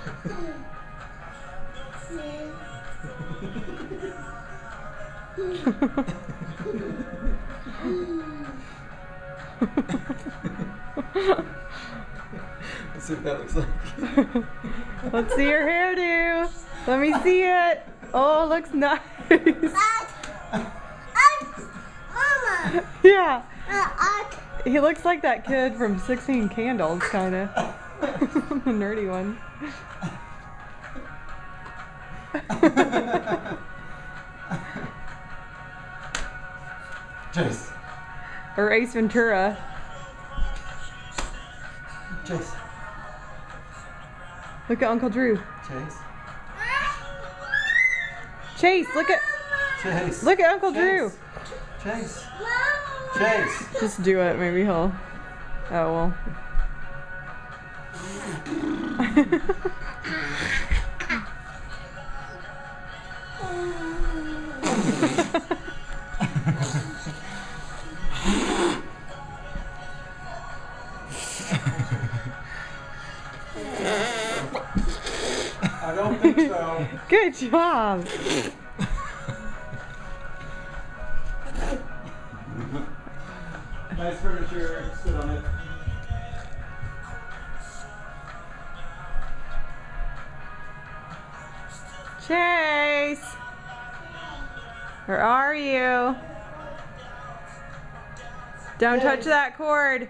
Let's see what that looks like. Let's see your hairdo. Let me see it. Oh, looks nice. Mama. Yeah. He looks like that kid from 16 Candles, kind of. The nerdy one. Chase. Or Ace Ventura. Chase. Look at Uncle Drew. Chase. Chase, look at Chase. look at Uncle Chase. Drew. Chase. Chase. Just do it, maybe he'll. Oh well. I don't think so. Good job. Nice furniture. Sit on it. Chase, where are you? Don't touch that cord.